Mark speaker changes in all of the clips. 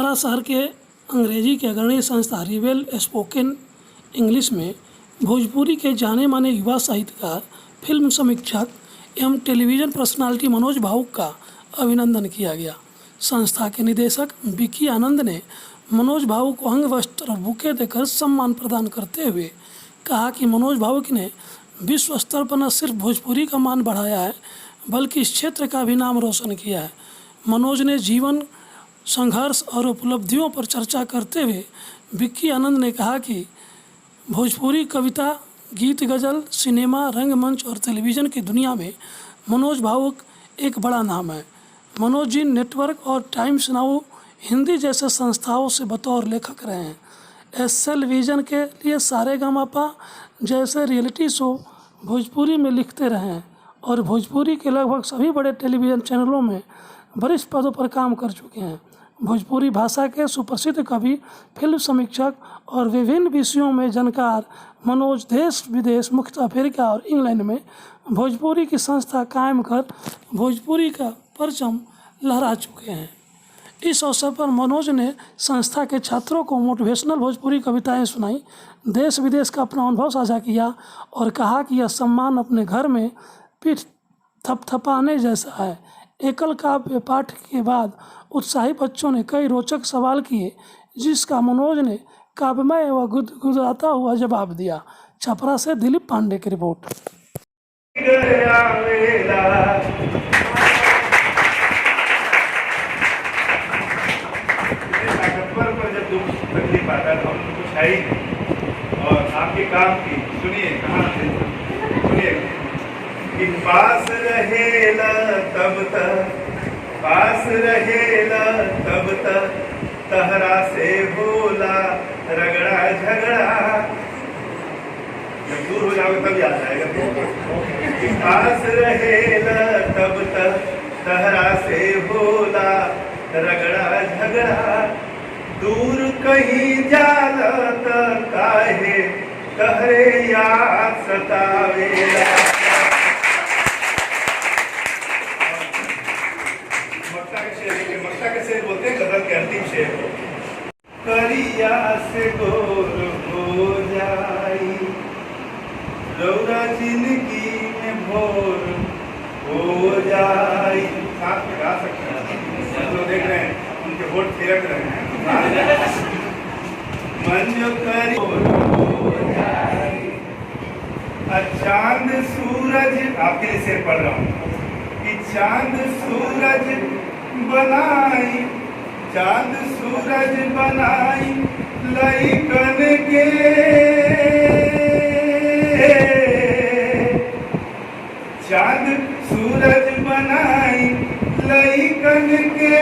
Speaker 1: छपरा शहर के अंग्रेजी के अग्रणी संस्था रिवेल स्पोकन इंग्लिश में भोजपुरी के जाने माने युवा साहित्यकार, फिल्म समीक्षक एवं टेलीविज़न पर्सनालिटी मनोज भावुक का अभिनंदन किया गया। संस्था के निदेशक विकी आनंद ने मनोज भावुक को अंग वस्त्र और बुके देकर सम्मान प्रदान करते हुए कहा कि मनोज भावुक ने विश्व स्तर पर न सिर्फ भोजपुरी का मान बढ़ाया है बल्कि इस क्षेत्र का भी नाम रोशन किया है। मनोज ने जीवन, संघर्ष और उपलब्धियों पर चर्चा करते हुए विक्की आनंद ने कहा कि भोजपुरी कविता, गीत, गज़ल, सिनेमा, रंगमंच और टेलीविज़न की दुनिया में मनोज भावुक एक बड़ा नाम है। मनोज जी नेटवर्क और टाइम्स नाउ हिंदी जैसे संस्थाओं से बतौर लेखक रहे हैं। एसएल विजन के लिए सारेगामापा जैसे रियलिटी शो भोजपुरी में लिखते रहे हैं और भोजपुरी के लगभग सभी बड़े टेलीविज़न चैनलों में वरिष्ठ पदों पर काम कर चुके हैं। भोजपुरी भाषा के सुप्रसिद्ध कवि, फिल्म समीक्षक और विभिन्न विषयों में जानकार मनोज देश विदेश, मुख्यतः अफ्रीका और इंग्लैंड में भोजपुरी की संस्था कायम कर भोजपुरी का परचम लहरा चुके हैं। इस अवसर पर मनोज ने संस्था के छात्रों को मोटिवेशनल भोजपुरी कविताएं सुनाई, देश विदेश का अपना अनुभव साझा किया और कहा कि यह सम्मान अपने घर में पीठ थपथपाने जैसा है। एकल काव्य पाठ के बाद उत्साही बच्चों ने कई रोचक सवाल किए, जिसका मनोज ने काव्यमय व गुदगुदाता हुआ जवाब दिया। छपरा से दिलीप पांडे की रिपोर्ट।
Speaker 2: तकलीफ आता था उनको कुछ है ही नहीं और आपके काम की सुनिए, कहाँ से सुनिए कि पास रहेला तब तक, पास रहेला तब तक तहरा से भोला रगड़ा झगड़ा। जब दूर हो जाओगे तब याद आएगा। कि पास रहेला तब तक तहरा से भोला रगड़ा झगड़ा। दूर कहीं जाला त काहे तहरे याद सतावेला। मक्का के शेर बोलते हैं, गजल के अंतिम शेर। करिया से गोर हो जाई रौरा जिंदगी में भोर हो जाई। साथ में गा सकते हैं, जो देख रहे हैं उनके वोट थिरक रहे हैं। मन जो करी चांद सूरज, आपके लिए शेर पढ़ रहा हूँ कि चांद सूरज बनाई, चांद सूरज बनाई लइकन के। चांद सूरज बनाई लइकन के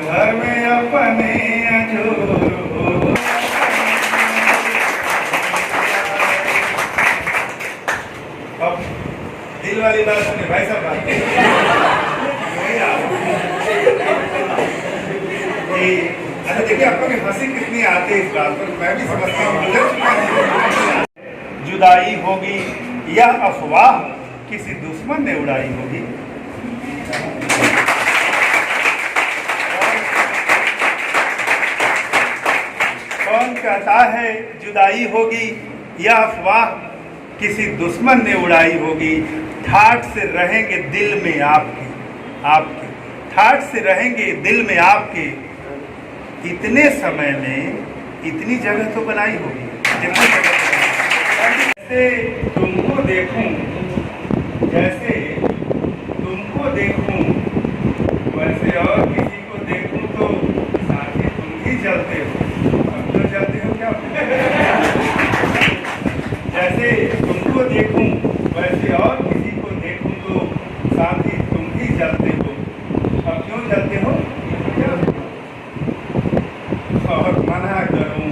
Speaker 2: घर में अपने अजोर हो। अब दिल वाली बात सुने भाई साहब, बात अच्छा देखिए आपको कि हंसी कितनी आती है इस बात पर, मैं भी समझता हूँ। जुदाई होगी यह अफवाह किसी दुश्मन ने उड़ाई होगी। कौन कहता है जुदाई होगी यह अफवाह किसी दुश्मन ने उड़ाई होगी। ठाठ से रहेंगे दिल में आपके, आपके ठाठ से रहेंगे दिल में आपके। इतने समय में इतनी जगह तो बनाई होगी, जितनी जगह जैसे तुमको देखूं, जैसे तुमको देखूं वैसे और किसी को देखूं तो साथ ही तुम ही चलते हो। अब तो चलते हो क्या? जैसे तुमको देखूं वैसे और किसी को देखूं तो साथ ही तुम ही चलते हो। अब क्यों चलते हो? और मना करूं,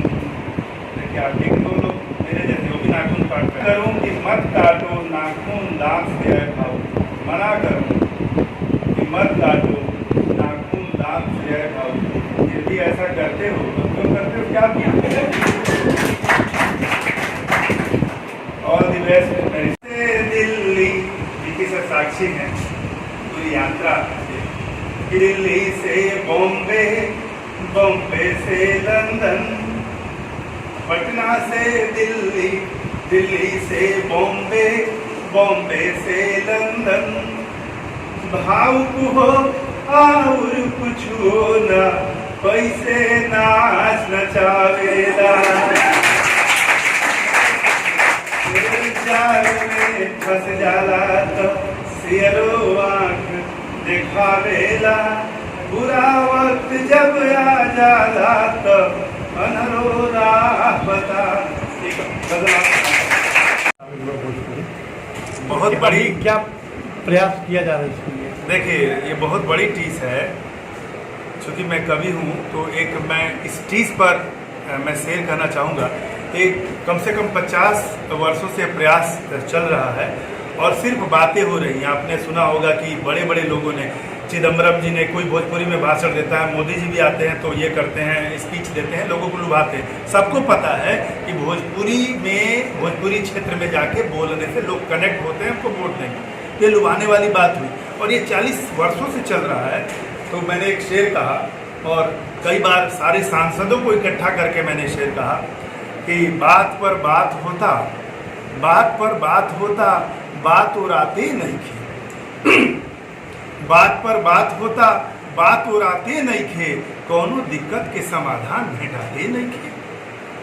Speaker 2: देखिए आप एक दो लोग मेरे जैसे वो भी नाखून काट करूं कि मत काटो नाखून दांत से है भाव। मना करूं कि मत काटो नाखून दांत से है भाव। फिर भी ऐसा करते हो तो क्यों करते हो? क्या किया? और दिल्ली की सब साक्षी है पूरी यात्रा। दिल्ली से बॉम्बे बॉम्बे से लंदन, पटना से दिल्ली, दिल्ली से बॉम्बे, बॉम्बे से लंदन। भावुक हो और कुछ हो ना, पैसे नाच नचावेला। जाल में फंस जाला तो सियरो आँख दिखावेला। बुरा वक्त जब आ जाला तो अनरो राह बता। बहुत बड़ी
Speaker 3: क्या प्रयास किया जा रहा है इसके लिए?
Speaker 2: देखिए, ये बहुत बड़ी टीस है। चूँकि मैं कवि हूँ तो एक मैं इस टीस पर मैं शेयर करना चाहूँगा। एक कम से कम 50 वर्षों से प्रयास चल रहा है और सिर्फ बातें हो रही हैं। आपने सुना होगा कि बड़े बड़े लोगों ने, चिदम्बरम जी ने, कोई भोजपुरी में भाषण देता है, मोदी जी भी आते हैं तो ये करते हैं, स्पीच देते हैं, लोगों को लुभाते हैं। सबको पता है कि भोजपुरी में, भोजपुरी क्षेत्र में जाके बोलने से लोग कनेक्ट होते हैं, उनको वोट देंगे। ये लुभाने वाली बात हुई और ये 40 वर्षों से चल रहा है। तो मैंने एक शेर कहा और कई बार सारे सांसदों को इकट्ठा करके मैंने शेर कहा कि बात पर बात होता, बात पर बात होता, बात उड़ाते नहीं खे। बात पर बात होता, बात उड़ाते नहीं खे, कोनो दिक्कत के समाधान भेटाते नहीं खे।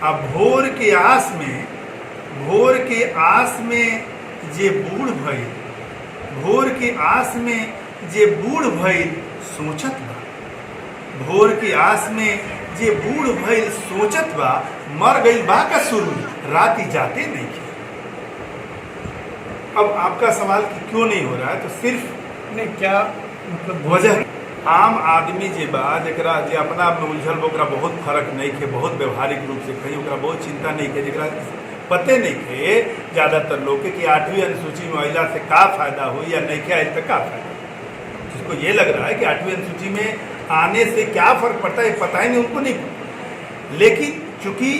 Speaker 2: अब भोर के आस में, भोर के आस में जे बूढ़ भइल, भोर के आस में जे बूढ़ भइल सोचत बा। भोर के आस में जे बूढ़ भइल सोचत बा, मर गइल बा का शुरू, राती जाते नहीं खे। अब आपका सवाल कि क्यों नहीं हो रहा है, तो सिर्फ
Speaker 3: नहीं, क्या मतलब
Speaker 2: वजह, आम आदमी जे बा, जरा जे अपना आप में उलझल बा, ओकरा बहुत फर्क नहीं खे, बहुत व्यवहारिक रूप से कहीं ओकरा बहुत चिंता नहीं खे, जरा पते नहीं खे ज़्यादातर लोग के कि 8वीं अनुसूची में अइला से का फायदा हो या नहीं खे आइल तक का फायदा। जिसको ये लग रहा है कि 8वीं अनुसूची में आने से क्या फर्क पड़ता है, पता ही नहीं, उनको नहीं। लेकिन चूंकि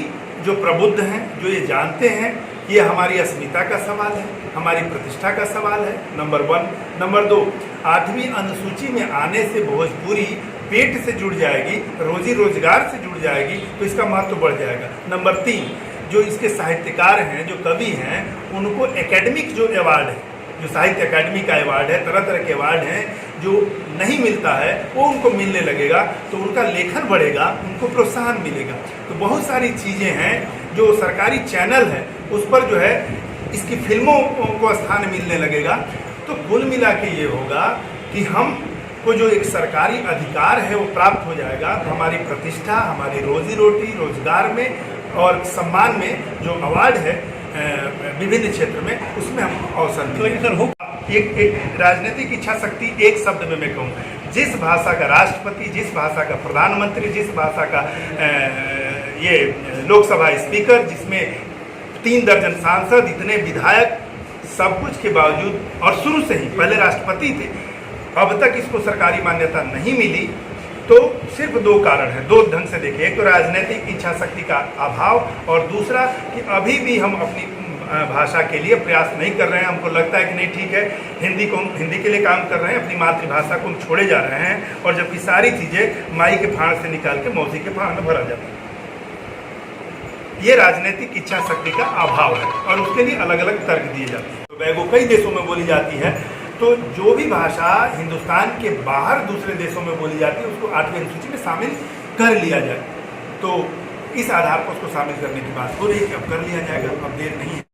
Speaker 2: जो प्रबुद्ध हैं, जो ये जानते हैं ये हमारी अस्मिता का सवाल है, हमारी प्रतिष्ठा का सवाल है, नंबर 1। नंबर 2, 8वीं अनुसूची में आने से भोजपुरी पेट से जुड़ जाएगी, रोजी रोजगार से जुड़ जाएगी, तो इसका महत्व बढ़ जाएगा। नंबर 3, जो इसके साहित्यकार हैं, जो कवि हैं, उनको एकेडमिक जो अवार्ड है, जो साहित्य अकादमी का अवार्ड है, तरह तरह के अवार्ड हैं, जो नहीं मिलता है वो उनको मिलने लगेगा, तो उनका लेखन बढ़ेगा, उनको प्रोत्साहन मिलेगा। तो बहुत सारी चीज़ें हैं। जो सरकारी चैनल है उस पर जो है इसकी फिल्मों को स्थान मिलने लगेगा। तो कुल मिला के ये होगा कि हम को जो एक सरकारी अधिकार है वो प्राप्त हो जाएगा, तो हमारी प्रतिष्ठा, हमारी रोजी रोटी, रोजगार में और सम्मान में जो अवार्ड है विभिन्न क्षेत्र में, उसमें हम अवसर मिलेगा। एक राजनीतिक इच्छा शक्ति, एक शब्द में मैं कहूँ, जिस भाषा का राष्ट्रपति, जिस भाषा का प्रधानमंत्री, जिस भाषा का ये लोकसभा स्पीकर, जिसमें 3 दर्जन सांसद, इतने विधायक, सब कुछ के बावजूद, और शुरू से ही पहले राष्ट्रपति थे, अब तक इसको सरकारी मान्यता नहीं मिली, तो सिर्फ 2 कारण हैं। 2 ढंग से देखिए, एक तो राजनीतिक इच्छा शक्ति का अभाव, और दूसरा कि अभी भी हम अपनी भाषा के लिए प्रयास नहीं कर रहे हैं। हमको लगता है कि नहीं, ठीक है, हिंदी के लिए काम कर रहे हैं, अपनी मातृभाषा को हम छोड़े जा रहे हैं, और जबकि सारी चीज़ें माई के फाड़ से निकाल के मौसी के फाड़ में भरा जाता है। ये राजनीतिक इच्छा शक्ति का अभाव है, और उसके लिए अलग अलग तर्क दिए जाते हैं। तो वो कई देशों में बोली जाती है, तो जो भी भाषा हिंदुस्तान के बाहर दूसरे देशों में बोली जाती है उसको 8वीं अनुसूची में शामिल कर लिया जाए। तो इस आधार पर उसको शामिल करने की बात हो रही है कि अब कर लिया जाएगा, अब देर नहीं है।